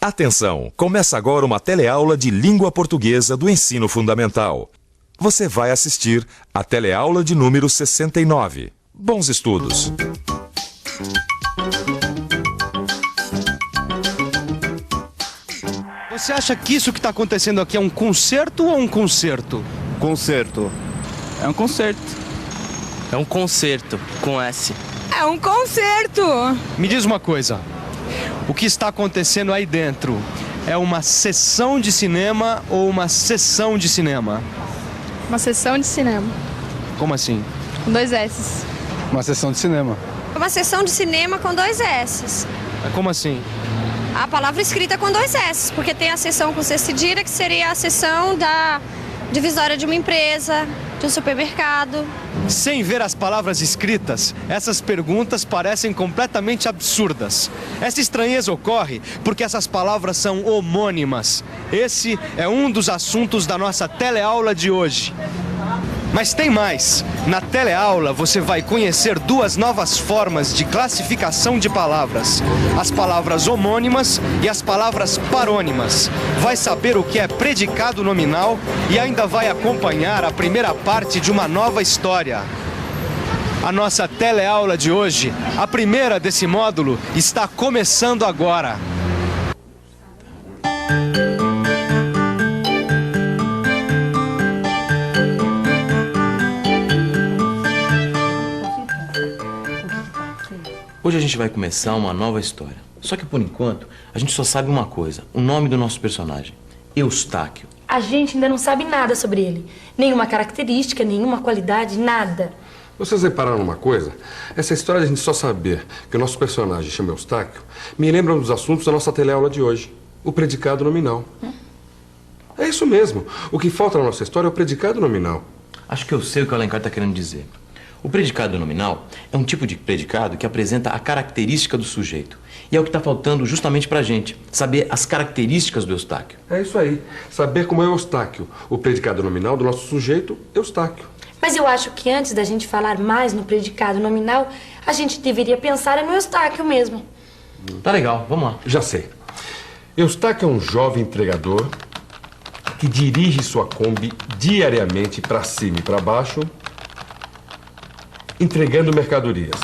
Atenção! Começa agora uma teleaula de língua portuguesa do ensino fundamental. Você vai assistir a teleaula de número 69. Bons estudos! Você acha que isso que está acontecendo aqui é um concerto ou um concerto? Concerto. É um concerto. É um concerto, com S. É um concerto! Me diz uma coisa. O que está acontecendo aí dentro é uma sessão de cinema ou uma sessão de cinema? Uma sessão de cinema. Como assim? Com 2 S's. Uma sessão de cinema. Uma sessão de cinema com 2 S's. Como assim? A palavra escrita com 2 S's, porque tem a sessão com C cedilha, que seria a sessão da divisória de uma empresa, de um supermercado. Sem ver as palavras escritas, essas perguntas parecem completamente absurdas. Essa estranheza ocorre porque essas palavras são homônimas. Esse é um dos assuntos da nossa teleaula de hoje. Mas tem mais. Na teleaula você vai conhecer 2 novas formas de classificação de palavras. As palavras homônimas e as palavras parônimas. Vai saber o que é predicado nominal e ainda vai acompanhar a primeira parte de uma nova história. A nossa teleaula de hoje, a primeira desse módulo, está começando agora. Hoje a gente vai começar uma nova história. Só que por enquanto, a gente só sabe uma coisa. O nome do nosso personagem. Eustáquio. A gente ainda não sabe nada sobre ele. Nenhuma característica, nenhuma qualidade, nada. Vocês repararam uma coisa? Essa história de a gente só saber que o nosso personagem chama Eustáquio me lembra um dos assuntos da nossa teleaula de hoje. O predicado nominal. É isso mesmo. O que falta na nossa história é o predicado nominal. Acho que eu sei o que o Alencar está querendo dizer. O predicado nominal é um tipo de predicado que apresenta a característica do sujeito. E é o que está faltando justamente pra gente, saber as características do Eustáquio. É isso aí. Saber como é Eustáquio, o predicado nominal do nosso sujeito, Eustáquio. Mas eu acho que antes da gente falar mais no predicado nominal, a gente deveria pensar no Eustáquio mesmo. Tá legal, vamos lá. Já sei. Eustáquio é um jovem entregador que dirige sua Kombi diariamente para cima e para baixo, entregando mercadorias.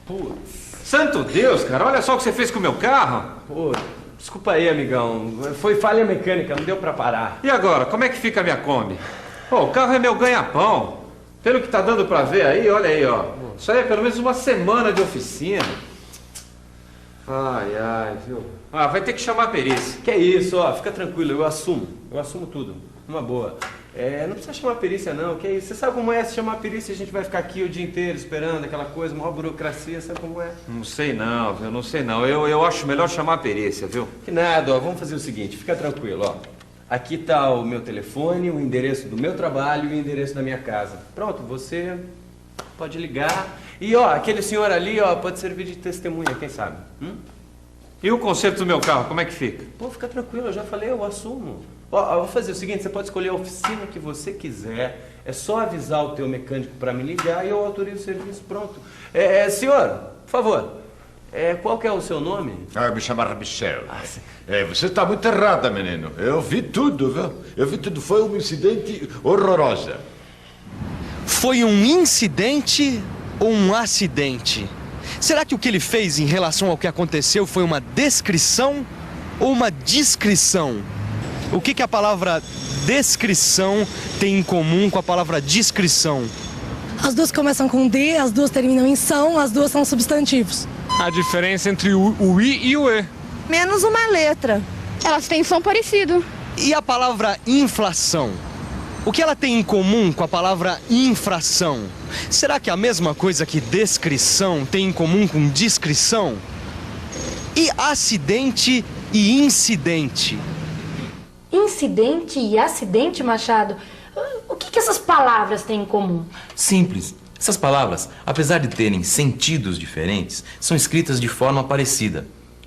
Putz. Santo Deus, cara, olha só o que você fez com o meu carro. Pô, desculpa aí, amigão. Foi falha mecânica, não deu pra parar. E agora, como é que fica a minha Kombi? Pô, o carro é meu ganha-pão. Pelo que tá dando pra ver aí, olha aí, ó. Isso aí é pelo menos uma semana de oficina. Ai, ai, viu? Ah, vai ter que chamar a perícia. Que é isso, ó, fica tranquilo, eu assumo tudo. Uma boa. Não precisa chamar a perícia não, que é isso? Você sabe como é? Se chamar a perícia a gente vai ficar aqui o dia inteiro esperando aquela coisa, maior burocracia, sabe como é? Não sei não, viu? Não sei não. Eu acho melhor chamar a perícia, viu? Que nada, ó, vamos fazer o seguinte, fica tranquilo, ó. Aqui tá o meu telefone, o endereço do meu trabalho e o endereço da minha casa. Pronto, você pode ligar. E ó, aquele senhor ali, ó, pode servir de testemunha, quem sabe? E o conserto do meu carro, como é que fica? Pô, fica tranquilo, eu já falei, eu assumo. Ó, eu vou fazer o seguinte, você pode escolher a oficina que você quiser. É só avisar o teu mecânico para me ligar e eu autorizo o serviço, pronto. Senhor, por favor, qual que é o seu nome? Eu me chamo Michel. Você está muito errada, menino. Eu vi tudo, viu? Eu vi tudo. Foi um incidente horroroso. Foi um incidente ou um acidente? Será que o que ele fez em relação ao que aconteceu foi uma descrição ou uma descrição? O que a palavra descrição tem em comum com a palavra descrição? As 2 começam com D, as 2 terminam em são, as 2 são substantivos. A diferença entre o I e o E. Menos uma letra. Elas têm som parecido. E a palavra inflação? O que ela tem em comum com a palavra infração? Será que a mesma coisa que descrição tem em comum com descrição? E acidente e incidente? Incidente e acidente, Machado? O que essas palavras têm em comum? Simples. Essas palavras, apesar de terem sentidos diferentes, são escritas de forma parecida.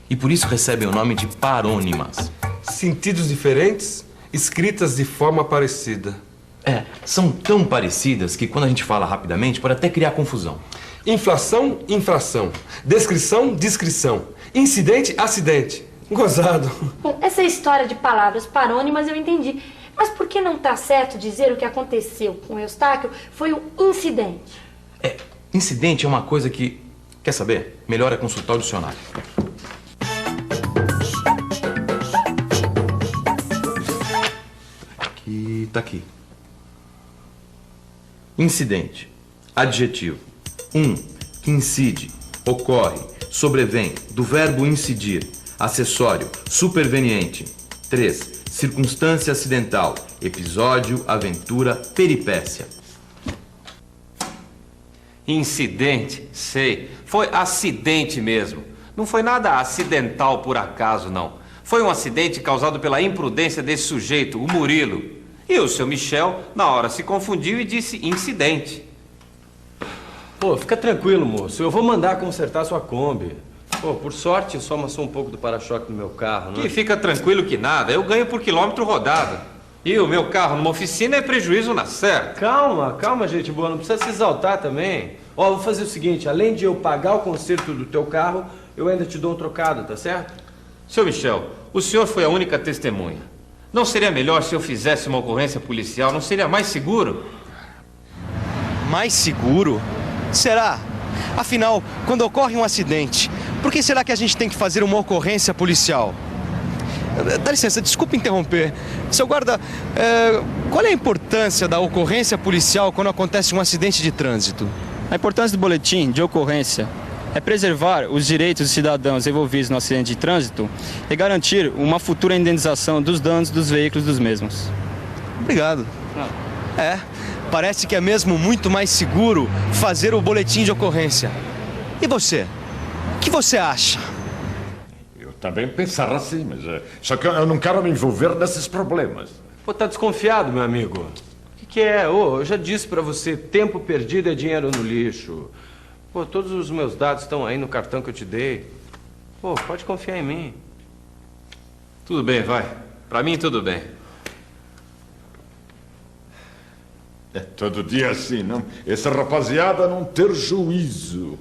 E por isso recebem o nome de parônimas. Sentidos diferentes, escritas de forma parecida. São tão parecidas que quando a gente fala rapidamente pode até criar confusão. Inflação, infração. Descrição, descrição. Incidente, acidente. Gozado. Bom, essa história de palavras parônimas eu entendi. Mas por que não tá certo dizer o que aconteceu com Eustáquio foi um incidente? Incidente é uma coisa que... Quer saber? Melhor é consultar o dicionário. Tá aqui. Incidente. Adjetivo. 1. Que incide, ocorre, sobrevém, do verbo incidir. Acessório, superveniente. 3. Circunstância acidental. Episódio, aventura, peripécia. Incidente, sei. Foi acidente mesmo. Não foi nada acidental por acaso, não. Foi um acidente causado pela imprudência desse sujeito, o Murilo. E o seu Michel, na hora, se confundiu e disse incidente. Pô, fica tranquilo, moço. Eu vou mandar consertar sua Kombi. Pô, por sorte, só amassou um pouco do para-choque do meu carro, né? Que fica tranquilo que nada. Eu ganho por quilômetro rodado. E o meu carro numa oficina é prejuízo na certa. Calma, calma, gente boa. Não precisa se exaltar também. Ó, vou fazer o seguinte. Além de eu pagar o conserto do teu carro, eu ainda te dou um trocado, tá certo? Seu Michel, o senhor foi a única testemunha. Não seria melhor se eu fizesse uma ocorrência policial? Não seria mais seguro? Mais seguro? Será? Afinal, quando ocorre um acidente, por que será que a gente tem que fazer uma ocorrência policial? Dá licença, desculpe interromper. Seu guarda, qual é a importância da ocorrência policial quando acontece um acidente de trânsito? A importância do boletim de ocorrência é preservar os direitos dos cidadãos envolvidos no acidente de trânsito e garantir uma futura indenização dos danos dos veículos dos mesmos. Obrigado. Parece que é mesmo muito mais seguro fazer o boletim de ocorrência. E você? O que você acha? Eu também pensava assim, mas só que eu não quero me envolver nesses problemas. Pô, tá desconfiado, meu amigo? O que é? Ô, eu já disse pra você, tempo perdido é dinheiro no lixo. Pô, todos os meus dados estão aí no cartão que eu te dei. Pô, pode confiar em mim. Tudo bem, vai. Pra mim, tudo bem. É todo dia assim, não? Essa rapaziada não ter juízo.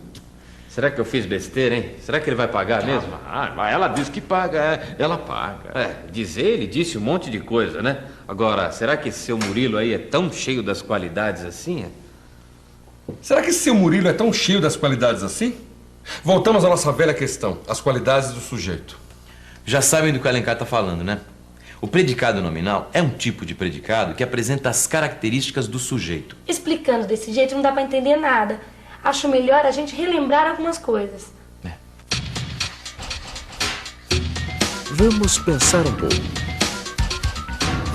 Será que eu fiz besteira, hein? Será que ele vai pagar mesmo? Mas ela diz que paga, ela paga. Diz ele, disse um monte de coisa, né? Agora, será que esse seu Murilo aí é tão cheio das qualidades assim? Será que esse seu Murilo é tão cheio das qualidades assim? Voltamos à nossa velha questão, as qualidades do sujeito. Já sabem do que o Alencar está falando, né? O predicado nominal é um tipo de predicado que apresenta as características do sujeito. Explicando desse jeito não dá pra entender nada. Acho melhor a gente relembrar algumas coisas. Vamos pensar um pouco.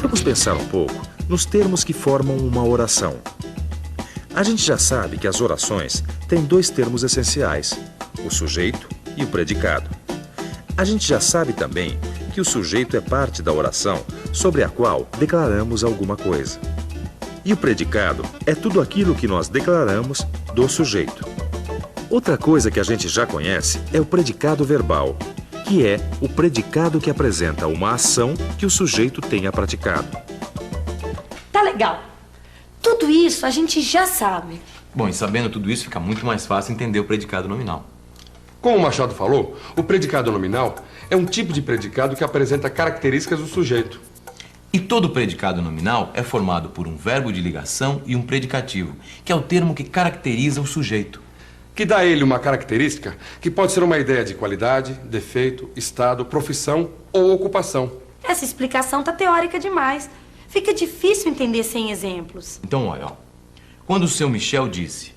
Vamos pensar um pouco nos termos que formam uma oração. A gente já sabe que as orações têm dois termos essenciais, o sujeito e o predicado. A gente já sabe também que o sujeito é parte da oração sobre a qual declaramos alguma coisa. E o predicado é tudo aquilo que nós declaramos do sujeito. Outra coisa que a gente já conhece é o predicado verbal, que é o predicado que apresenta uma ação que o sujeito tenha praticado. Tá legal. Tudo isso a gente já sabe. Bom, e sabendo tudo isso, fica muito mais fácil entender o predicado nominal. Como o Machado falou, o predicado nominal é um tipo de predicado que apresenta características do sujeito. E todo predicado nominal é formado por um verbo de ligação e um predicativo, que é o termo que caracteriza o sujeito. Que dá a ele uma característica que pode ser uma ideia de qualidade, defeito, estado, profissão ou ocupação. Essa explicação tá teórica demais. Fica difícil entender sem exemplos. Então, olha, quando o seu Michel disse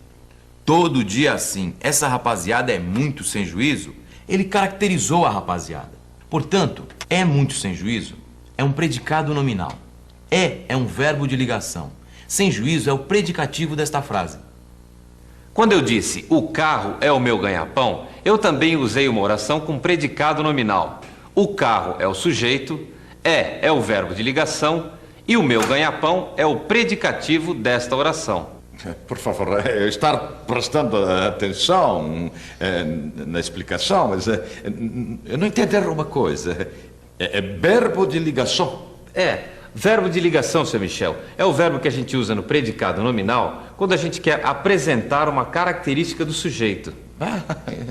todo dia assim, essa rapaziada é muito sem juízo, ele caracterizou a rapaziada. Portanto, é muito sem juízo é um predicado nominal. É um verbo de ligação. Sem juízo é o predicativo desta frase. Quando eu disse o carro é o meu ganha-pão, eu também usei uma oração com predicado nominal. O carro é o sujeito, é o verbo de ligação e o meu ganha-pão é o predicativo desta oração. Por favor, estar prestando atenção na explicação, mas eu não entendi uma coisa. É verbo de ligação. verbo de ligação, seu Michel. É o verbo que a gente usa no predicado nominal quando a gente quer apresentar uma característica do sujeito.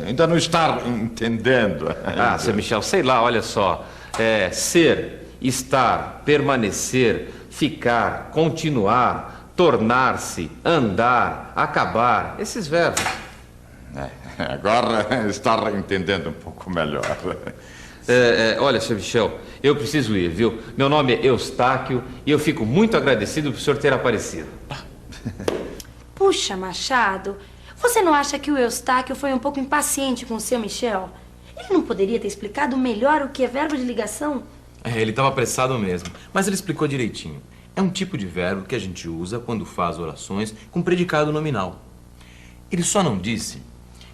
Ainda não está entendendo. Ah, seu Michel, sei lá, olha só. Ser, estar, permanecer, ficar, continuar, tornar-se, andar, acabar, esses verbos. Agora está entendendo um pouco melhor. Olha, seu Michel, eu preciso ir, viu? Meu nome é Eustáquio e eu fico muito agradecido por o senhor ter aparecido. Puxa, Machado, você não acha que o Eustáquio foi um pouco impaciente com o seu Michel? Ele não poderia ter explicado melhor o que é verbo de ligação? Ele estava apressado mesmo, mas ele explicou direitinho. É um tipo de verbo que a gente usa quando faz orações com predicado nominal. Ele só não disse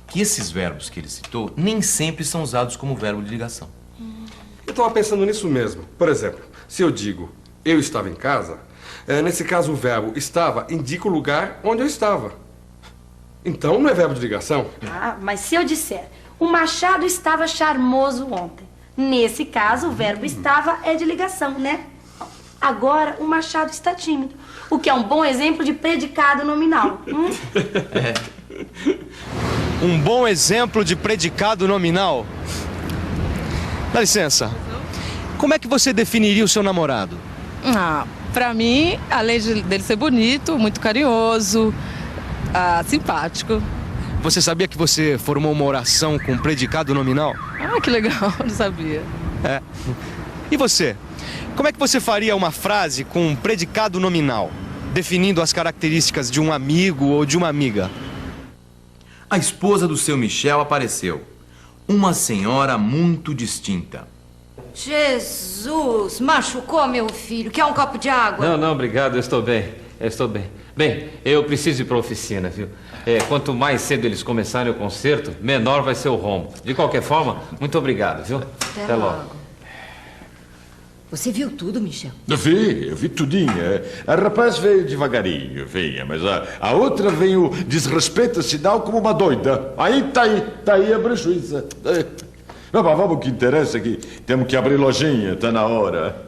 que esses verbos que ele citou nem sempre são usados como verbo de ligação. Eu estava pensando nisso mesmo. Por exemplo, se eu digo eu estava em casa, nesse caso o verbo estava indica o lugar onde eu estava. Então não é verbo de ligação. Ah, mas se eu disser o Machado estava charmoso ontem, nesse caso o verbo estava é de ligação, né? Agora o Machado está tímido, o que é um bom exemplo de predicado nominal. Um bom exemplo de predicado nominal. Dá licença. Como é que você definiria o seu namorado? Pra mim, além dele ser bonito, muito carinhoso, simpático. Você sabia que você formou uma oração com predicado nominal? Que legal, não sabia. E você? Como é que você faria uma frase com predicado nominal, definindo as características de um amigo ou de uma amiga? A esposa do seu Michel apareceu. Uma senhora muito distinta. Jesus, machucou meu filho. Quer um copo de água? Não, obrigado, eu estou bem. Bem, eu preciso ir para a oficina, viu? Quanto mais cedo eles começarem o concerto, menor vai ser o rombo. De qualquer forma, muito obrigado, viu? Até logo. Você viu tudo, Michel? Eu vi tudinho. A rapaz veio devagarinho, mas a outra veio desrespeita sinal como uma doida. Tá aí a prejuíza. Mas vamos, o que interessa é que temos que abrir lojinha, tá na hora.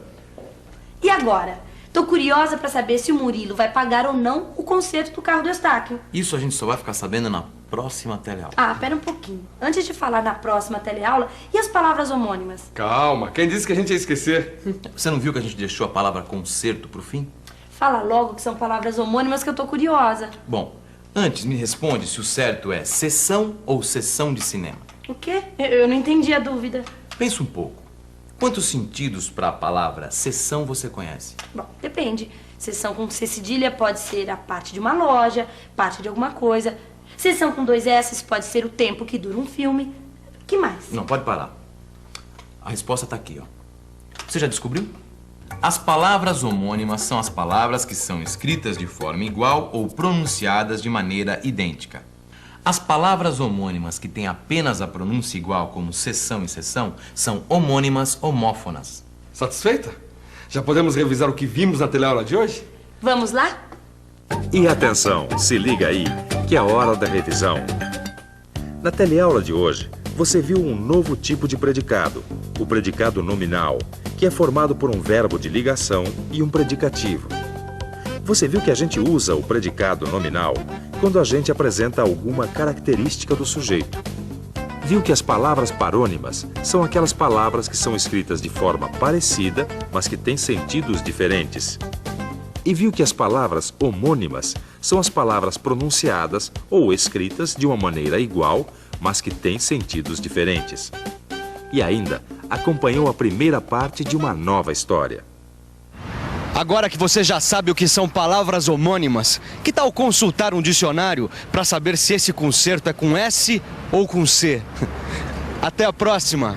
E agora? Tô curiosa pra saber se o Murilo vai pagar ou não o conserto do carro do Eustáquio. Isso a gente só vai ficar sabendo na próxima teleaula. Pera um pouquinho. Antes de falar na próxima teleaula, e as palavras homônimas? Calma, quem disse que a gente ia esquecer? Você não viu que a gente deixou a palavra concerto pro fim? Fala logo que são palavras homônimas que eu tô curiosa. Bom, antes me responde se o certo é sessão ou sessão de cinema. O quê? Eu não entendi a dúvida. Pensa um pouco. Quantos sentidos para a palavra sessão você conhece? Bom, depende. Sessão com C cedilha pode ser a parte de uma loja, parte de alguma coisa. Sessão com 2 S pode ser o tempo que dura um filme. Que mais? Não, pode parar. A resposta está aqui, ó. Você já descobriu? As palavras homônimas são as palavras que são escritas de forma igual ou pronunciadas de maneira idêntica. As palavras homônimas que têm apenas a pronúncia igual, como sessão e sessão, são homônimas homófonas. Satisfeita? Já podemos revisar o que vimos na teleaula de hoje? Vamos lá? E atenção, se liga aí, que é a hora da revisão. Na teleaula de hoje, você viu um novo tipo de predicado, o predicado nominal, que é formado por um verbo de ligação e um predicativo. Você viu que a gente usa o predicado nominal quando a gente apresenta alguma característica do sujeito. Viu que as palavras parônimas são aquelas palavras que são escritas de forma parecida, mas que têm sentidos diferentes. E viu que as palavras homônimas são as palavras pronunciadas ou escritas de uma maneira igual, mas que têm sentidos diferentes. E ainda acompanhou a primeira parte de uma nova história. Agora que você já sabe o que são palavras homônimas, que tal consultar um dicionário para saber se esse concerto é com S ou com C? Até a próxima!